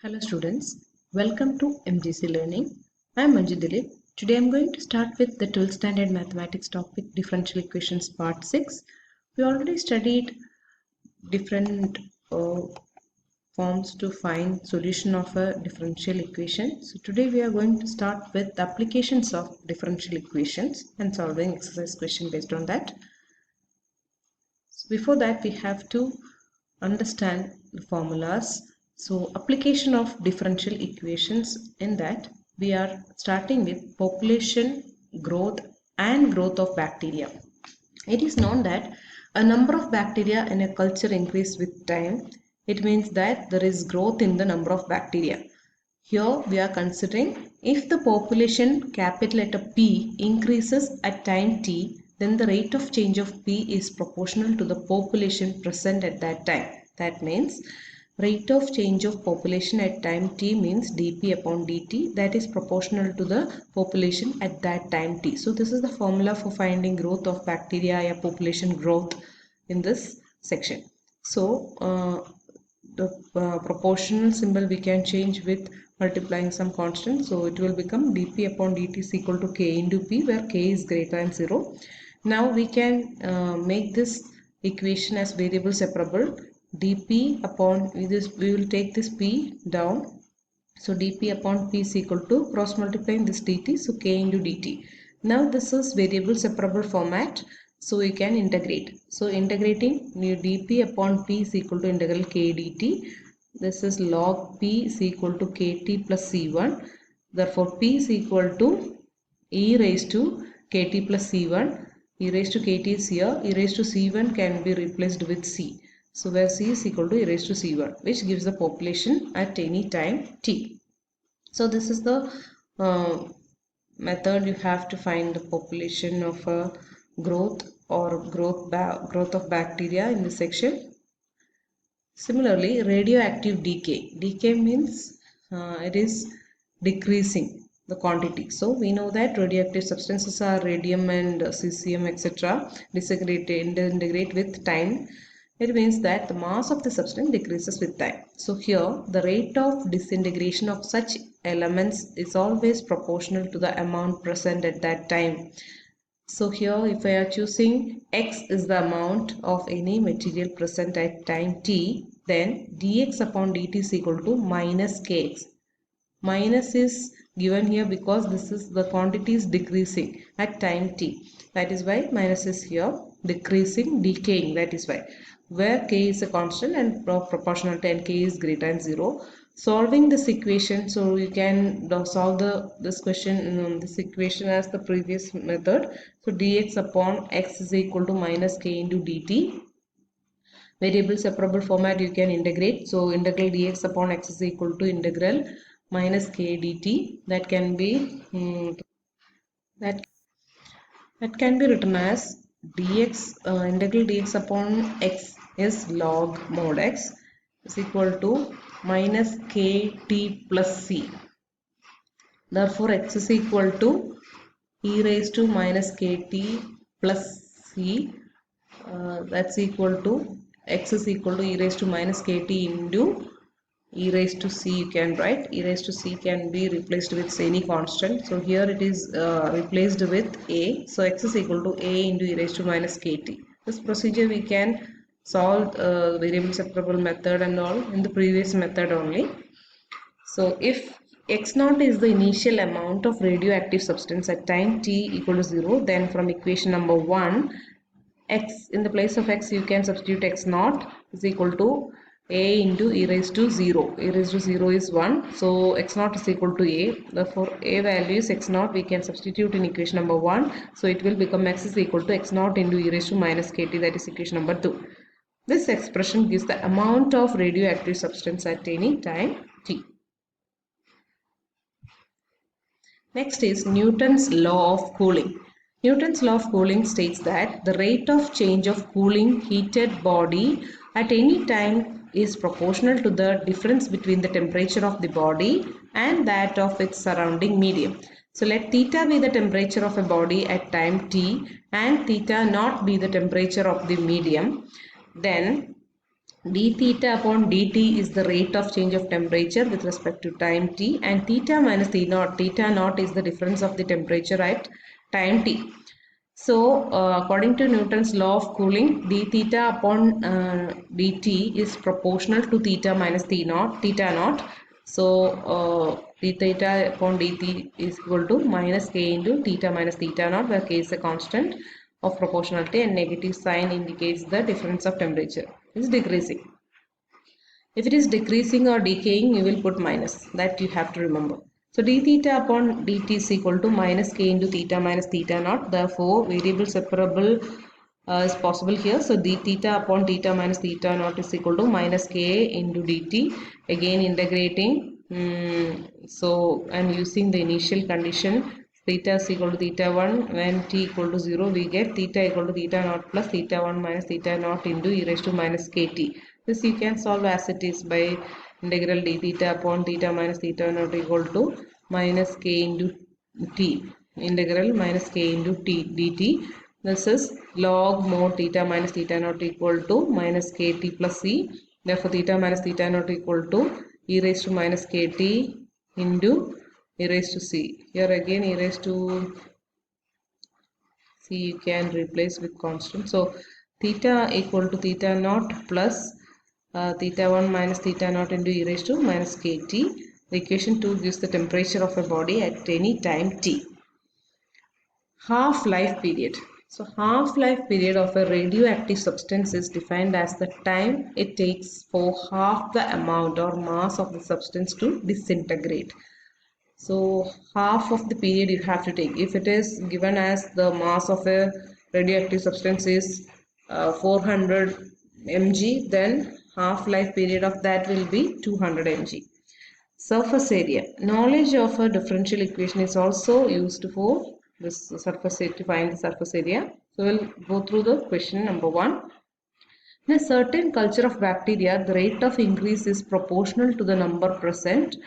Hello students, welcome to MGC Learning. I am Manju Dilip. Today I am going to start with the 12th standard mathematics topic differential equations part 6. We already studied different forms to find solution of a differential equation. So today we are going to start with the applications of differential equations and solving exercise question based on that. So before that we have to understand the formulas. So application of differential equations, in that we are starting with population growth and growth of bacteria. It is known that a number of bacteria in a culture increase with time. It means that there is growth in the number of bacteria. Here we are considering if the population capital letter P increases at time t, then the rate of change of P is proportional to the population present at that time. That means rate of change of population at time t means dp upon dt, that is proportional to the population at that time t. So this is the formula for finding growth of bacteria or population growth in this section. So the proportional symbol we can change with multiplying some constant. So it will become dp upon dt is equal to k into p, where k is greater than 0. Now we can make this equation as variable separable. dp upon this, we will take this p down. So dp upon p is equal to cross multiplying this dt, so k into dt. Now this is variable separable format, so you can integrate. So integrating dp upon p is equal to integral k dt. This is log p is equal to kt plus c1. Therefore p is equal to e raised to kt plus c1. E raised to kt is here. E raised to c1 can be replaced with c. So where c is equal to e raised to c1, which gives the population at any time t. So this is the method you have to find the population of a growth or growth of bacteria in this section. Similarly, radioactive decay. Decay means it is decreasing the quantity. So we know that radioactive substances are radium and cesium, etc. disintegrate with time. It means that the mass of the substance decreases with time. So here the rate of disintegration of such elements is always proportional to the amount present at that time. So here if I are choosing x is the amount of any material present at time t, then dx upon dt is equal to minus kx. Minus is given here because this is the quantity is decreasing at time t. That is why minus is here, decreasing, decaying, that is why. Where k is a constant and proportional to n, k is greater than 0. Solving this equation, so you can solve this equation as the previous method. So dx upon x is equal to minus k into dt. Variable separable format you can integrate. So integral dx upon x is equal to integral minus k dt. That can be that can be written as dx integral dx upon x is log mod x is equal to minus kt plus c. Therefore x is equal to e raised to minus kt plus c. That's equal to x is equal to e raised to minus kt into e raised to c. You can write e raised to c can be replaced with any constant. So here it is replaced with a. So x is equal to a into e raised to minus kt. This procedure we can solve variable separable method and all in the previous method only. So if x naught is the initial amount of radioactive substance at time t equal to 0, then from equation number 1, x in the place of x you can substitute x naught is equal to a into e raised to 0. E raised to 0 is 1, so x naught is equal to a. Therefore a value is x naught, we can substitute in equation number 1, so it will become x is equal to x naught into e raised to minus kt, that is equation number 2. This expression gives the amount of radioactive substance at any time t. Next is Newton's law of cooling. Newton's law of cooling states that the rate of change of cooling heated body at any time is proportional to the difference between the temperature of the body and that of its surrounding medium. So let theta be the temperature of a body at time t and theta not be the temperature of the medium. Then d theta upon dt is the rate of change of temperature with respect to time t, and theta minus t naught, theta naught is the difference of the temperature at time t. So according to Newton's law of cooling, d theta upon dt is proportional to theta minus theta naught. So d theta upon dt is equal to minus k into theta minus theta naught, where k is a constant of proportionality and negative sign indicates the difference of temperature is decreasing. If it is decreasing or decaying, you will put minus. That you have to remember. So d theta upon dt is equal to minus k into theta minus theta naught. Therefore, variable separable is possible here. So d theta upon theta minus theta naught is equal to minus k into dt. Again integrating. So I'm using the initial condition. Theta is equal to theta 1. When t equal to 0, we get theta equal to theta naught plus theta 1 minus theta naught into e raised to minus kt. This you can solve as it is by integral d theta upon theta minus theta naught equal to minus k into t. Integral minus k into t dt. This is log mod theta minus theta naught equal to minus kt plus c. Therefore, theta minus theta naught equal to e raised to minus kt into e raised to c. Here again e raised to c you can replace with constant. So theta equal to theta naught plus theta 1 minus theta naught into e raised to minus kt. The equation 2 gives the temperature of a body at any time t. Half-life period. So half-life period of a radioactive substance is defined as the time it takes for half the amount or mass of the substance to disintegrate. So half of the period you have to take. If it is given as the mass of a radioactive substance is 400 mg, then half-life period of that will be 200 mg. Surface area. Knowledge of a differential equation is also used for this surface area, to find the surface area. So we'll go through the question number 1. In a certain culture of bacteria, the rate of increase is proportional to the number present.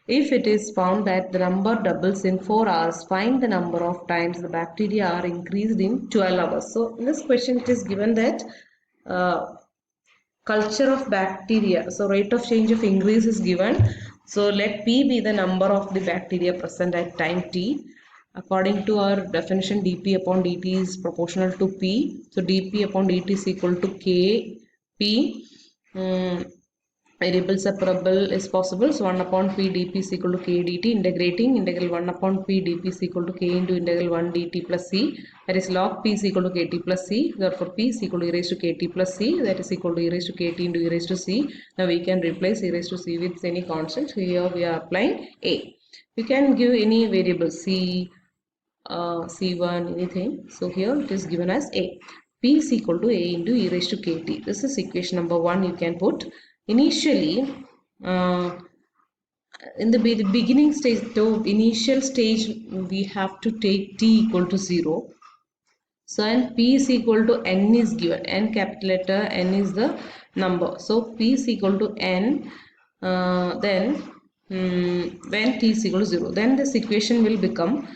If it is found that the number doubles in 4 hours, find the number of times the bacteria are increased in 12 hours. So in this question it is given that culture of bacteria, so rate of change of increase is given. So let p be the number of the bacteria present at time t. According to our definition, dp upon dt is proportional to p. So dp upon dt is equal to k p. Variable separable is possible. So 1 upon p dp is equal to k dt. Integrating integral 1 upon p dp is equal to k into integral 1 dt plus c. That is log p is equal to kt plus c. Therefore p is equal to e raised to kt plus c. That is equal to e raised to kt into e raised to c. Now we can replace e raised to c with any constant. So here we are applying a. You can give any variable c, c1, anything. So here it is given as a. P is equal to a into e raised to kt. This is equation number 1 you can put. Initially, in the beginning stage, the initial stage, we have to take t equal to 0. So and p is equal to n is given. N capital letter n is the number. So p is equal to n. Then when t is equal to 0, then this equation will become,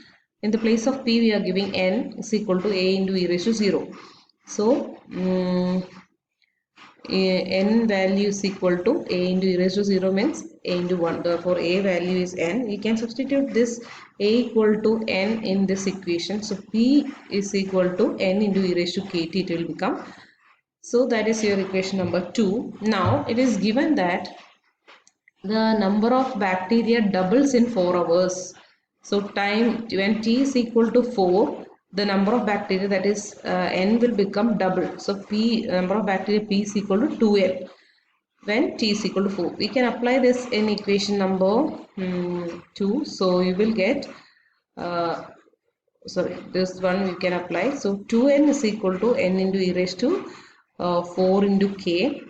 in the place of p we are giving n is equal to a into e raised to 0. So n value is equal to a into e raised to 0 means a into 1. Therefore a value is n. We can substitute this a equal to n in this equation. So p is equal to n into e raised to kt it will become. So that is your equation number 2. Now it is given that the number of bacteria doubles in 4 hours. So time when t is equal to 4, the number of bacteria, that is n, will become double. So p, number of bacteria p is equal to 2n when t is equal to 4. We can apply this in equation number 2. So you will get this one we can apply. So 2n is equal to n into e raised to 4 into k,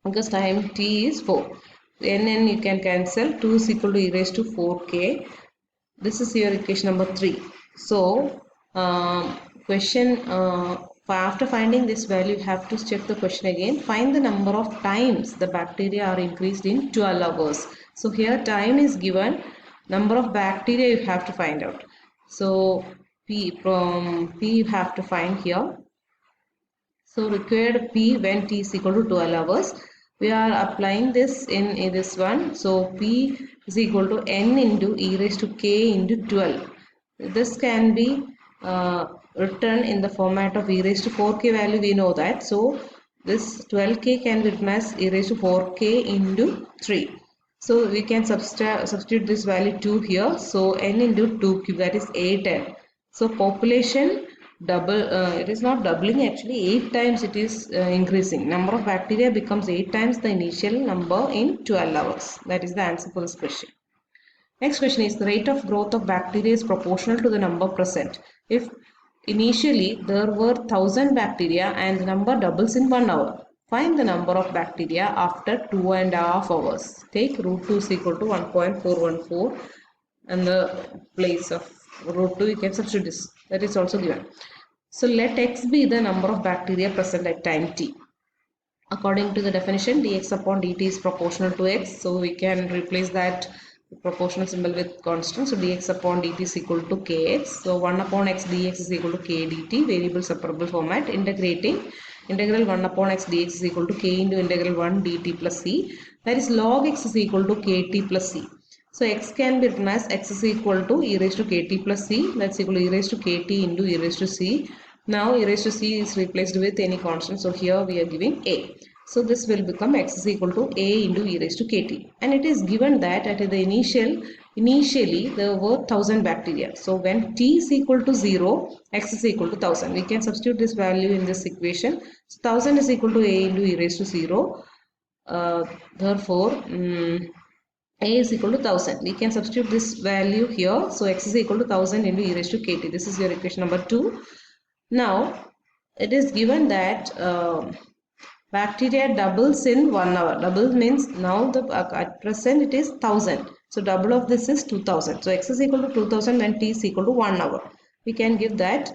because time t is 4. n you can cancel. 2 is equal to e raised to 4k. This is your equation number 3. So question, after finding this value, you have to check the question again. Find the number of times the bacteria are increased in 12 hours. So here time is given, number of bacteria you have to find out. So p you have to find here. So required P when T is equal to 12 hours. We are applying this in this one. So P is equal to N into e raised to K into 12. This can be written in the format of e raised to 4k value. We know that. So this 12k can be written as e raised to 4k into 3. So we can substitute this value 2 here. So N into 2 cube, that is 8n. So population double, it is not doubling actually, 8 times it is increasing. Number of bacteria becomes 8 times the initial number in 12 hours. That is the answer for this question. Next question is, the rate of growth of bacteria is proportional to the number present. If initially there were 1000 bacteria and the number doubles in 1 hour, find the number of bacteria after 2.5 hours. Take root 2 is equal to 1.414 and the place of root 2 you can substitute this. That is also given. So let x be the number of bacteria present at time t. According to the definition, dx upon dt is proportional to x. So we can replace that proportional symbol with constant. So dx upon dt is equal to kx. So 1 upon x dx is equal to k dt, variable separable format. Integrating, integral 1 upon x dx is equal to k into integral 1 dt plus c. That is log x is equal to kt plus c. So x can be written as x is equal to e raised to kt plus c. That's equal to e raised to kt into e raised to c. Now e raised to c is replaced with any constant. So here we are giving a. So this will become x is equal to a into e raised to kt. And it is given that at the initially there were 1000 bacteria. So when t is equal to 0, x is equal to 1000. We can substitute this value in this equation. So 1000 is equal to a into e raised to 0. Therefore, a is equal to 1000. We can substitute this value here. So x is equal to 1000 into e raised to kt. This is your equation number 2. Now, it is given that bacteria doubles in 1 hour. Double means now at present it is 1000. So double of this is 2000. So x is equal to 2000 and t is equal to 1 hour. We can give that.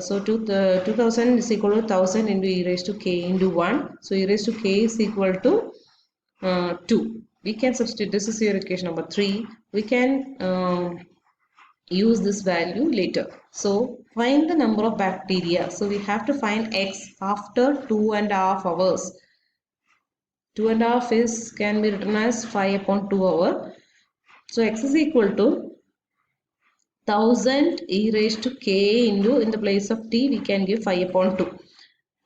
So 2000 is equal to 1000 into e raised to k into 1. So e raised to k is equal to 2. We can substitute, this is your equation number 3. We can use this value later. So find the number of bacteria. So we have to find x after 2.5 hours. 2.5 is can be written as 5 upon 2 hour. So x is equal to 1000 e raised to k into, in the place of t we can give 5 upon 2.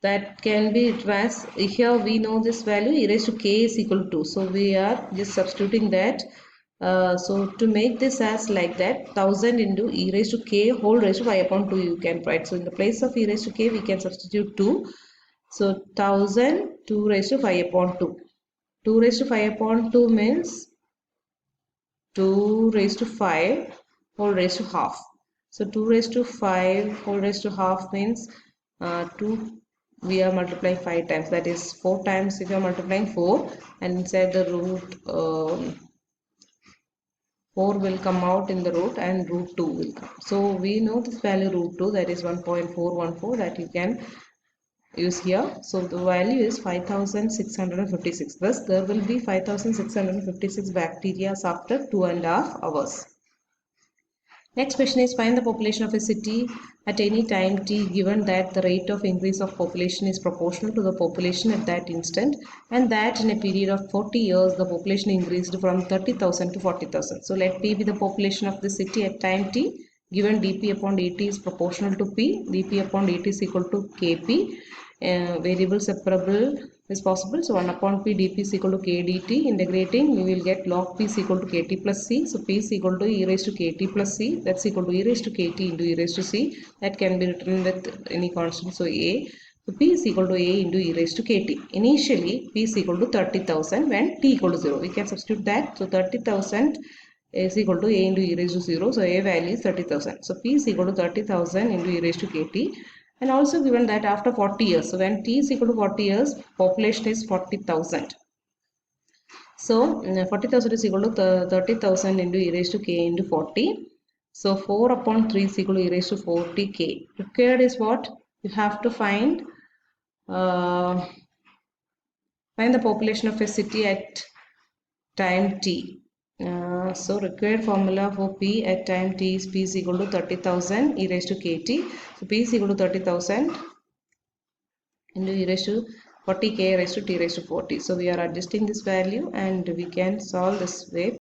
That can be written as, here we know this value e raised to k is equal to 2. So we are just substituting that. So to make this as like that, 1000 into e raised to k whole raised to 5 upon 2 you can write. So in the place of e raised to k we can substitute 2. So 1000 2 raised to 5 upon 2. 2 raised to 5 upon 2 means 2 raised to 5 whole raised to half. So 2 raised to 5 whole raised to half means 2 we are multiplying 5 times, that is 4 times if you are multiplying 4, and inside the root 4 will come out in the root and root 2 will come. So we know this value root 2, that is 1.414, that you can use here. So the value is 5656. Thus there will be 5656 bacteria after 2.5 hours. Next question is, find the population of a city at any time t given that the rate of increase of population is proportional to the population at that instant, and that in a period of 40 years the population increased from 30,000 to 40,000. So let p be the population of the city at time t given dp upon dt is proportional to p. Dp upon dt is equal to kp. Variable separable is possible. So 1 upon p dp is equal to k dt. Integrating, we will get log p is equal to kt plus c. So p is equal to e raised to kt plus c. That's equal to e raised to kt into e raised to c. That can be written with any constant. So a. So p is equal to a into e raised to kt. Initially, p is equal to 30,000 when t equal to 0. We can substitute that. So 30,000 is equal to a into e raised to 0. So a value is 30,000. So p is equal to 30,000 into e raised to kt. And also given that after 40 years, so when t is equal to 40 years, population is 40,000. So 40,000 is equal to 30,000 into e raised to k into 40. So 4 upon 3 is equal to e raised to 40k. Required is what? You have to find the population of a city at time t. So required formula for p at time t is p is equal to 30,000 e raised to kt. So p is equal to 30,000 into e raised to 40k raised to t raised to 40. So we are adjusting this value and we can solve this way.